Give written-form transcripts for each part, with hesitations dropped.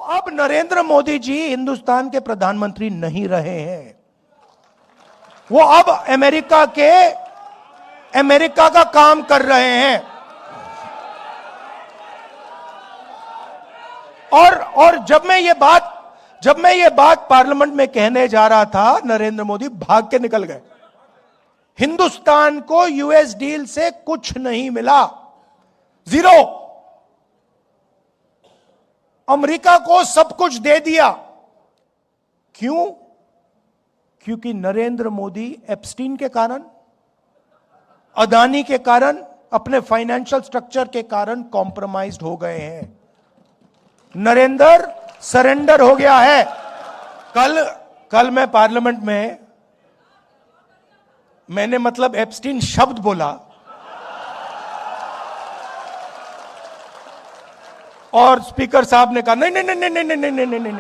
अब नरेंद्र मोदी जी हिंदुस्तान के प्रधानमंत्री नहीं रहे हैं, वो अब अमेरिका का काम कर रहे हैं। और जब मैं ये बात पार्लियामेंट में कहने जा रहा था, नरेंद्र मोदी भाग के निकल गए। हिंदुस्तान को यूएस डील से कुछ नहीं मिला, जीरो। अमेरिका को सब कुछ दे दिया। क्यों? क्योंकि नरेंद्र मोदी एप्स्टीन के कारण, अदानी के कारण, अपने फाइनेंशियल स्ट्रक्चर के कारण कॉम्प्रोमाइज्ड हो गए हैं। नरेंद्र सरेंडर हो गया है। कल मैं पार्लियामेंट में मैंने मतलब एप्स्टीन शब्द बोला और स्पीकर साहब ने कहा नहीं नहीं नहीं नहीं नहीं नहीं नहीं नहीं नहीं,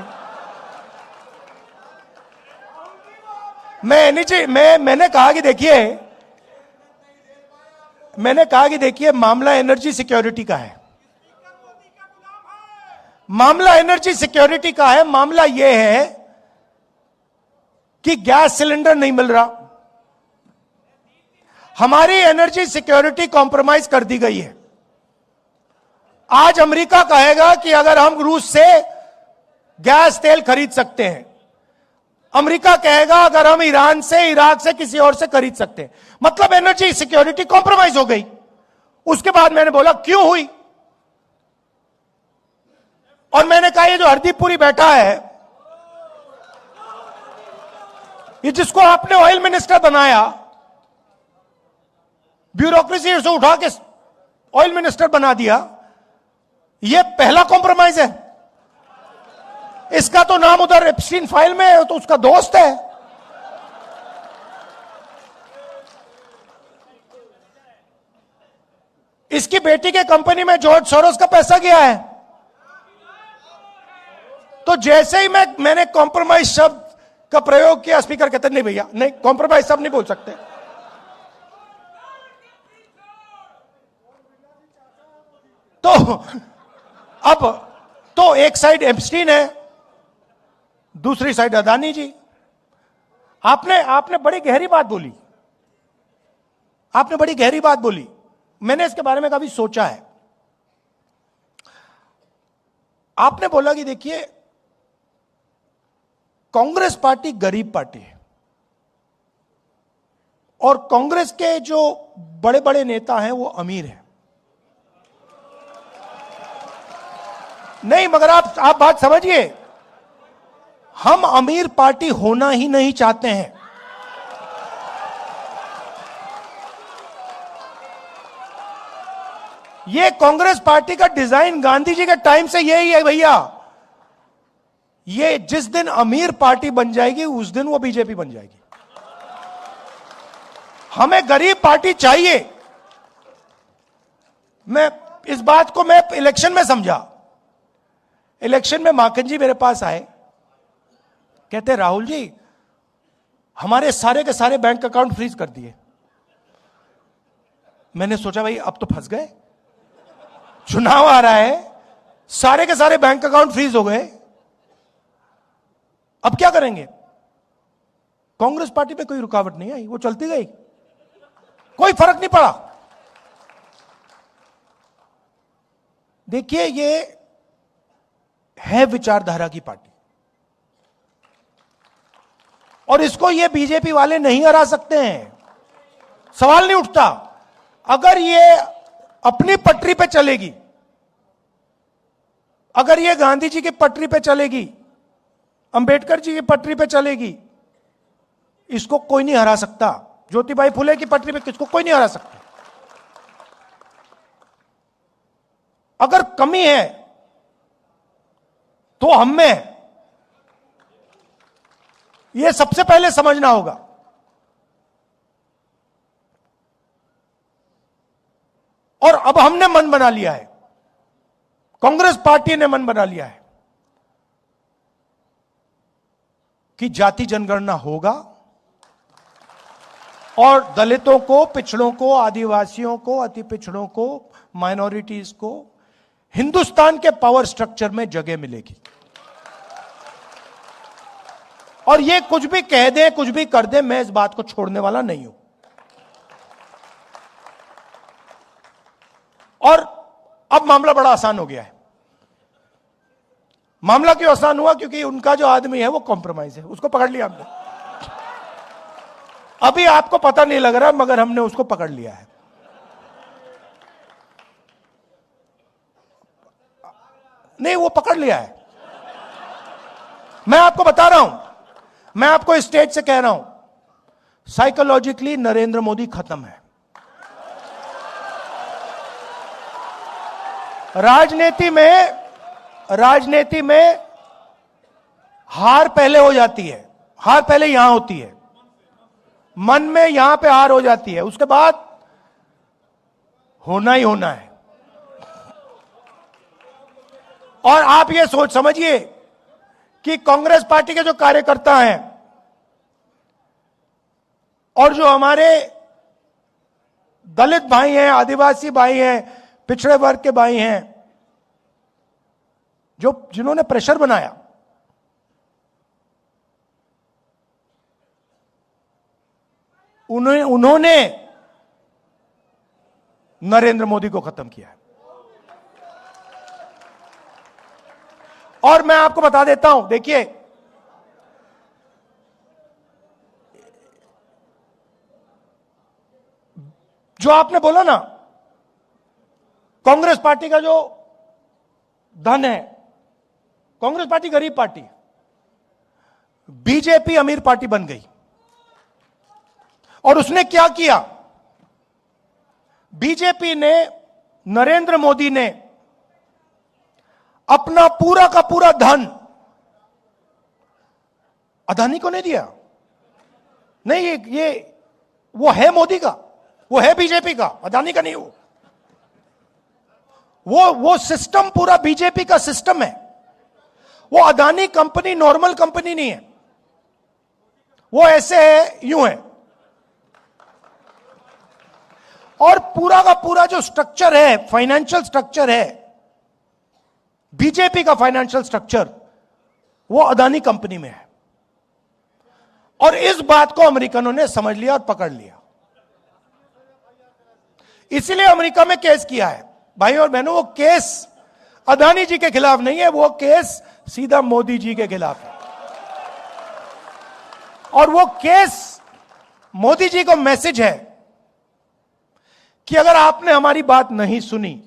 मैंने कहा कि देखिए मामला एनर्जी सिक्योरिटी का है। मामला एनर्जी सिक्योरिटी का है। मामला यह है कि गैस सिलेंडर नहीं मिल रहा, हमारी एनर्जी सिक्योरिटी कॉम्प्रोमाइज कर दी गई है। आज अमेरिका कहेगा कि अगर हम रूस से गैस तेल खरीद सकते हैं, अमेरिका कहेगा अगर हम ईरान से, इराक से, किसी और से खरीद सकते हैं, मतलब एनर्जी सिक्योरिटी कॉम्प्रोमाइज हो गई। उसके बाद मैंने बोला क्यों हुई, और मैंने कहा ये जो हरदीपपुरी बैठा है, ये जिसको आपने ऑयल मिनिस्टर बनाया, ब्यूरोक्रेसी से उठा के ऑयल मिनिस्टर बना दिया, ये पहला कॉम्प्रोमाइज है। इसका तो नाम उधर एप्स्टीन फाइल में है, तो उसका दोस्त है। इसकी बेटी के कंपनी में जॉर्ज सोरोस का पैसा गया है। तो जैसे ही मैंने कॉम्प्रोमाइज शब्द का प्रयोग किया, स्पीकर कहते नहीं भैया, नहीं कॉम्प्रोमाइज शब्द नहीं बोल सकते। तो अब तो एक साइड एप्स्टीन है, दूसरी साइड अदानी जी। आपने बड़ी गहरी बात बोली, मैंने इसके बारे में काफी सोचा है। आपने बोला कि देखिए कांग्रेस पार्टी गरीब पार्टी है, और कांग्रेस के जो बड़े बड़े नेता हैं वो अमीर हैं। नहीं, मगर आप बात समझिए, हम अमीर पार्टी होना ही नहीं चाहते हैं। ये कांग्रेस पार्टी का डिजाइन गांधी जी के टाइम से यही है भैया। ये जिस दिन अमीर पार्टी बन जाएगी उस दिन वो बीजेपी बन जाएगी। हमें गरीब पार्टी चाहिए। मैं इस बात को मैं इलेक्शन में समझा। इलेक्शन में माखन जी मेरे पास आए, कहते राहुल जी हमारे सारे के सारे बैंक अकाउंट फ्रीज कर दिए। मैंने सोचा भाई अब तो फंस गए, चुनाव आ रहा है, सारे के सारे बैंक अकाउंट फ्रीज हो गए, अब क्या करेंगे। कांग्रेस पार्टी पे कोई रुकावट नहीं आई, वो चलती गई, कोई फर्क नहीं पड़ा। देखिए ये है विचारधारा की पार्टी, और इसको ये बीजेपी वाले नहीं हरा सकते हैं, सवाल नहीं उठता। अगर ये अपनी पटरी पे चलेगी, अगर ये गांधी जी की पटरी पे चलेगी, अंबेडकर जी की पटरी पे चलेगी, इसको कोई नहीं हरा सकता। ज्योतिबाई फुले की पटरी पे किसको कोई नहीं हरा सकता। अगर कमी है तो हम में, यह सबसे पहले समझना होगा। और अब हमने मन बना लिया है, कांग्रेस पार्टी ने मन बना लिया है कि जाति जनगणना होगा, और दलितों को, पिछड़ों को, आदिवासियों को, अति पिछड़ों को, माइनॉरिटीज को हिंदुस्तान के पावर स्ट्रक्चर में जगह मिलेगी। और ये कुछ भी कह दे, कुछ भी कर दे, मैं इस बात को छोड़ने वाला नहीं हूं। और अब मामला बड़ा आसान हो गया है। मामला क्यों आसान हुआ? क्योंकि उनका जो आदमी है वो कॉम्प्रोमाइज है, उसको पकड़ लिया हमने। अभी आपको पता नहीं लग रहा, मगर हमने उसको पकड़ लिया है। नहीं, वो पकड़ लिया है। मैं आपको बता रहा हूं, मैं आपको इस स्टेज से कह रहा हूं, साइकोलॉजिकली नरेंद्र मोदी खत्म है। राजनीति में हार पहले हो जाती है, हार पहले यहां होती है, मन में यहां पे हार हो जाती है, उसके बाद होना ही होना है। और आप ये सोच समझिए कि कांग्रेस पार्टी के जो कार्यकर्ता हैं और जो हमारे दलित भाई हैं, आदिवासी भाई हैं, पिछड़े वर्ग के भाई हैं, जिन्होंने प्रेशर बनाया, उन्होंने नरेंद्र मोदी को खत्म किया है। और मैं आपको बता देता हूं, देखिए, जो आपने बोला ना, कांग्रेस पार्टी का जो धन है, कांग्रेस पार्टी गरीब पार्टी, बीजेपी अमीर पार्टी बन गई। और उसने क्या किया? बीजेपी ने, नरेंद्र मोदी ने अपना पूरा का पूरा धन अदानी को नहीं दिया। नहीं, ये वो है मोदी का, वो है बीजेपी का, अदानी का नहीं। वो सिस्टम पूरा बीजेपी का सिस्टम है। वो अदानी कंपनी नॉर्मल कंपनी नहीं है, वो ऐसे है, यूं है। और पूरा का पूरा जो स्ट्रक्चर है, फाइनेंशियल स्ट्रक्चर है, बीजेपी का फाइनेंशियल स्ट्रक्चर, वो अदानी कंपनी में है। और इस बात को अमेरिकनों ने समझ लिया और पकड़ लिया। इसीलिए अमेरिका में केस किया है। भाई और बहनों, वो केस अदानी जी के खिलाफ नहीं है, वो केस सीधा मोदी जी के खिलाफ है। और वो केस मोदी जी को मैसेज है कि अगर आपने हमारी बात नहीं सुनी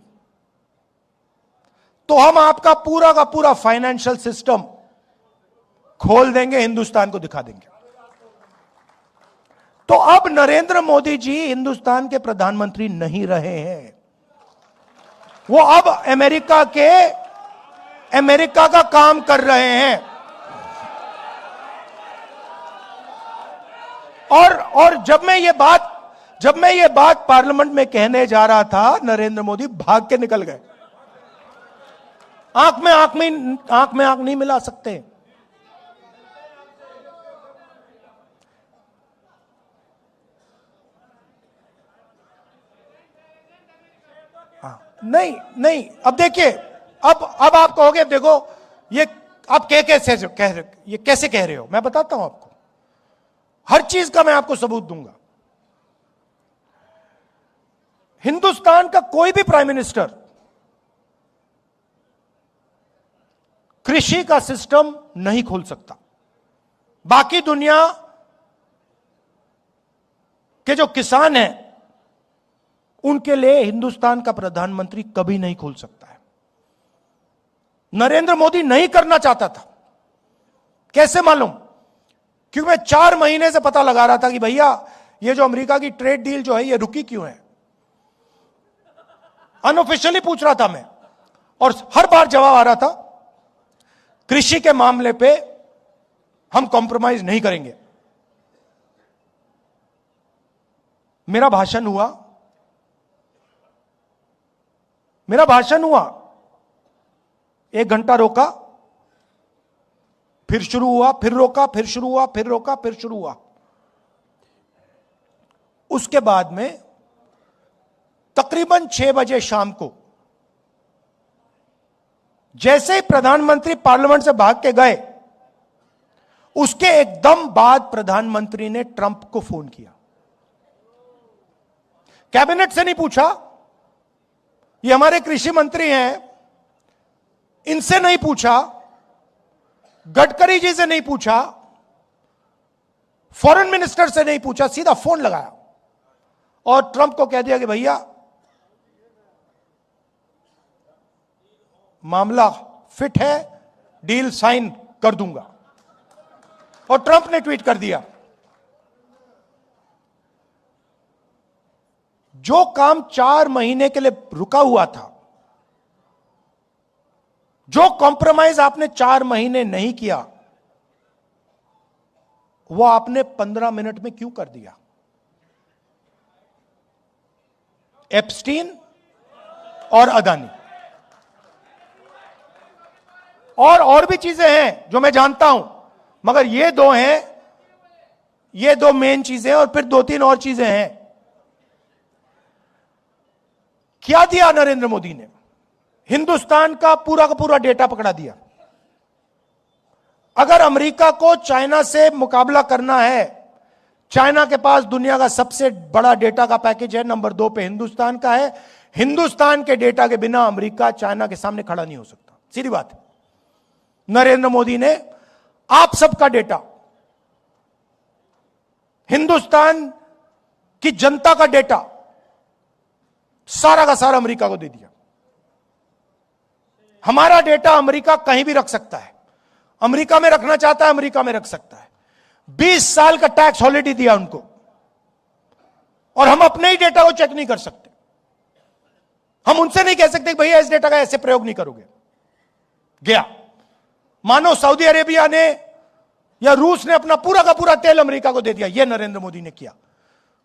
तो हम आपका पूरा का पूरा फाइनेंशियल सिस्टम खोल देंगे, हिंदुस्तान को दिखा देंगे। तो अब नरेंद्र मोदी जी हिंदुस्तान के प्रधानमंत्री नहीं रहे हैं, वो अब अमेरिका का काम कर रहे हैं। और जब मैं ये बात पार्लियामेंट में कहने जा रहा था, नरेंद्र मोदी भाग के निकल गए। आंख में आंख नहीं मिला सकते। नहीं, अब देखिए, अब आप कहोगे, देखो ये आप कैसे कह रहे हो? मैं बताता हूं आपको, हर चीज का मैं आपको सबूत दूंगा। हिंदुस्तान का कोई भी प्राइम मिनिस्टर कृषि का सिस्टम नहीं खोल सकता। बाकी दुनिया के जो किसान हैं, उनके लिए हिंदुस्तान का प्रधानमंत्री कभी नहीं खोल सकता है। नरेंद्र मोदी नहीं करना चाहता था। कैसे मालूम? क्योंकि मैं 4 महीने से पता लगा रहा था कि भैया ये जो अमेरिका की ट्रेड डील जो है, ये रुकी क्यों है। अनऑफिशियली पूछ रहा था मैं, और हर बार जवाब आ रहा था, कृषि के मामले पे हम कॉम्प्रोमाइज नहीं करेंगे। मेरा भाषण हुआ, 1 घंटा रोका, फिर शुरू हुआ, फिर रोका, फिर शुरू हुआ, फिर रोका, फिर शुरू हुआ। उसके बाद में तकरीबन 6 बजे शाम को, जैसे ही प्रधानमंत्री पार्लियामेंट से भाग के गए, उसके एकदम बाद प्रधानमंत्री ने ट्रंप को फोन किया। कैबिनेट से नहीं पूछा, ये हमारे कृषि मंत्री हैं, इनसे नहीं पूछा, गडकरी जी से नहीं पूछा, फॉरेन मिनिस्टर से नहीं पूछा, सीधा फोन लगाया और ट्रंप को कह दिया कि भैया मामला फिट है, डील साइन कर दूंगा। और ट्रंप ने ट्वीट कर दिया, जो काम 4 महीने के लिए रुका हुआ था, जो कॉम्प्रोमाइज आपने 4 महीने नहीं किया, वो आपने 15 मिनट में क्यों कर दिया? एप्स्टीन और अदानी और भी चीजें हैं जो मैं जानता हूं, मगर ये दो हैं, ये दो मेन चीजें, और फिर 2-3 और चीजें हैं। क्या दिया नरेंद्र मोदी ने? हिंदुस्तान का पूरा डेटा पकड़ा दिया। अगर अमेरिका को चाइना से मुकाबला करना है, चाइना के पास दुनिया का सबसे बड़ा डेटा का पैकेज है, नंबर 2 पे हिंदुस्तान का है। हिंदुस्तान के डेटा के बिना अमेरिका चाइना के सामने खड़ा नहीं हो सकता, सीधी बात है। नरेंद्र मोदी ने आप सबका डेटा, हिंदुस्तान की जनता का डेटा, सारा का सारा अमेरिका को दे दिया। हमारा डेटा अमेरिका कहीं भी रख सकता है, अमेरिका में रखना चाहता है अमेरिका में रख सकता है। 20 साल का टैक्स हॉलिडे दिया उनको, और हम अपने ही डेटा को चेक नहीं कर सकते। हम उनसे नहीं कह सकते भैया इस डेटा का ऐसे प्रयोग नहीं करोगे। गया, मानो सऊदी अरेबिया ने या रूस ने अपना पूरा का पूरा तेल अमेरिका को दे दिया। यह नरेंद्र मोदी ने किया।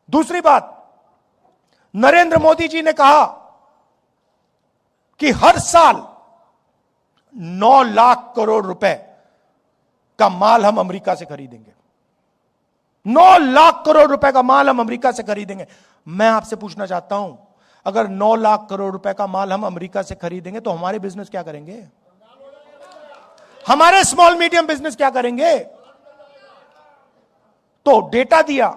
दूसरी बात, नरेंद्र मोदी जी ने कहा कि हर साल 9 लाख करोड़ रुपए का माल हम अमेरिका से खरीदेंगे। 9 लाख करोड़ रुपए का माल हम अमेरिका से खरीदेंगे। मैं आपसे पूछना चाहता हूं, अगर 9 लाख करोड़ रुपए का माल हम अमेरिका से खरीदेंगे तो हमारे बिजनेस क्या करेंगे? हमारे स्मॉल मीडियम बिजनेस क्या करेंगे? तो डेटा दिया,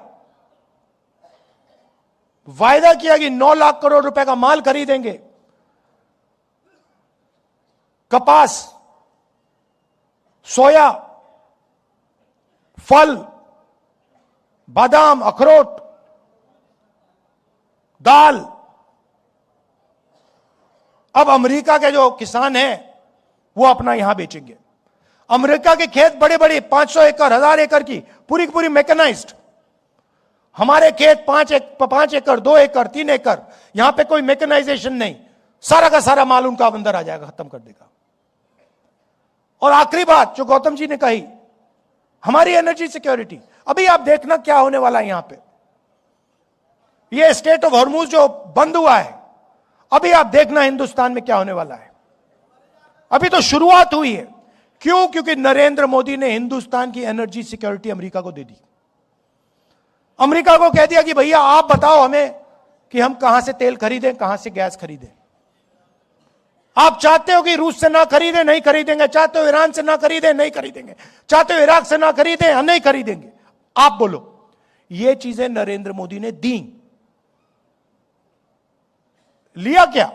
वायदा किया कि 9 लाख करोड़ रुपए का माल खरीदेंगे। कपास, सोया, फल, बादाम, अखरोट, दाल। अब अमेरिका के जो किसान हैं वो अपना यहां बेचेंगे। अमेरिका के खेत बड़े बड़े 500 एकड़, 1000 एकड़ की पूरी मैकेनाइज्ड। हमारे खेत 5 एकड़, 2 एकड़, 3 एकड़, यहां पे कोई मैकेनाइजेशन नहीं। सारा का सारा माल उनका अंदर आ जाएगा, खत्म कर देगा। और आखिरी बात जो गौतम जी ने कही, हमारी एनर्जी सिक्योरिटी। अभी आप देखना क्या होने वाला है यहां पे। ये स्टेट ऑफ हॉर्मुज जो बंद हुआ है, अभी आप देखना हिंदुस्तान में क्या होने वाला है। अभी तो शुरुआत हुई है। क्यों? क्योंकि नरेंद्र मोदी ने हिंदुस्तान की एनर्जी सिक्योरिटी अमेरिका को दे दी। अमेरिका को कह दिया कि भैया आप बताओ हमें कि हम कहां से तेल खरीदें, कहां से गैस खरीदें। आप चाहते हो कि रूस से ना खरीदें, नहीं खरीदेंगे। चाहते हो ईरान से ना खरीदें, नहीं खरीदेंगे। चाहते हो इराक से ना खरीदें, नहीं खरीदेंगे। आप बोलो। ये चीजें नरेंद्र मोदी ने दी। लिया क्या?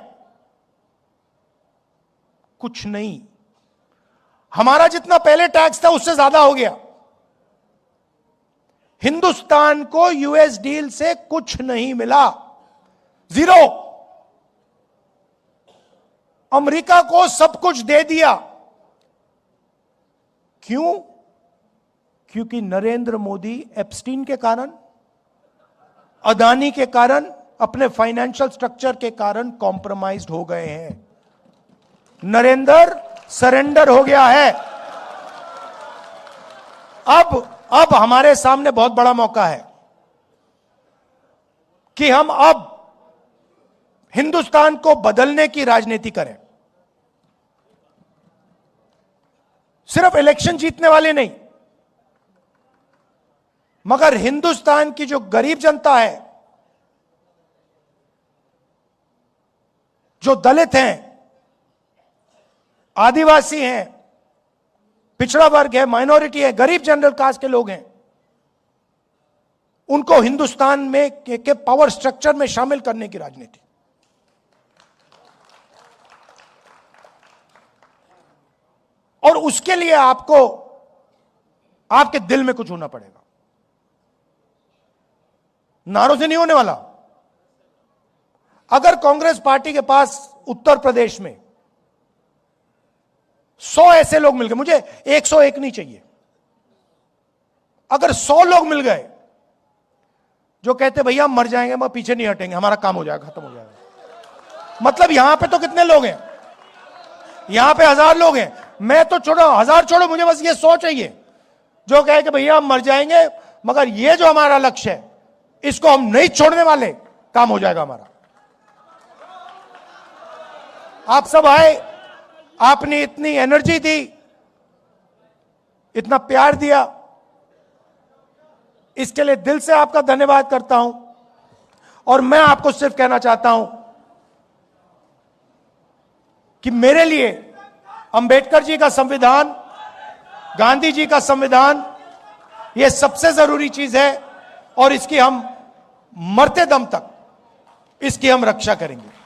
कुछ नहीं। हमारा जितना पहले टैक्स था उससे ज्यादा हो गया। हिंदुस्तान को यूएस डील से कुछ नहीं मिला, जीरो। अमेरिका को सब कुछ दे दिया। क्यों? क्योंकि नरेंद्र मोदी एप्स्टीन के कारण, अदानी के कारण, अपने फाइनेंशियल स्ट्रक्चर के कारण कॉम्प्रोमाइज्ड हो गए हैं। नरेंद्र सरेंडर हो गया है। अब हमारे सामने बहुत बड़ा मौका है कि हम अब हिंदुस्तान को बदलने की राजनीति करें। सिर्फ इलेक्शन जीतने वाले नहीं, मगर हिंदुस्तान की जो गरीब जनता है, जो दलित हैं, आदिवासी हैं, पिछड़ा वर्ग है, माइनॉरिटी है, गरीब जनरल कास्ट के लोग हैं, उनको हिंदुस्तान में के पावर स्ट्रक्चर में शामिल करने की राजनीति। और उसके लिए आपको आपके दिल में कुछ होना पड़ेगा, नारों से नहीं होने वाला। अगर कांग्रेस पार्टी के पास उत्तर प्रदेश में 100 ऐसे लोग मिल गए, मुझे 101 नहीं चाहिए, अगर 100 लोग मिल गए जो कहते भैया हम मर जाएंगे मैं पीछे नहीं हटेंगे, हमारा काम हो जाएगा, खत्म हो जाएगा। मतलब यहां पे तो कितने लोग हैं, यहां पे 1000 लोग हैं, मैं तो छोड़ो 1000 छोड़ो, मुझे बस ये 100 चाहिए जो कहे कि भैया हम मर जाएंगे मगर ये जो हमारा लक्ष्य है इसको हम नहीं छोड़ने वाले, काम हो जाएगा हमारा। आप सब आए, आपने इतनी एनर्जी दी, इतना प्यार दिया, इसके लिए दिल से आपका धन्यवाद करता हूं। और मैं आपको सिर्फ कहना चाहता हूं कि मेरे लिए अंबेडकर जी का संविधान, गांधी जी का संविधान, यह सबसे जरूरी चीज है और इसकी हम मरते दम तक इसकी हम रक्षा करेंगे।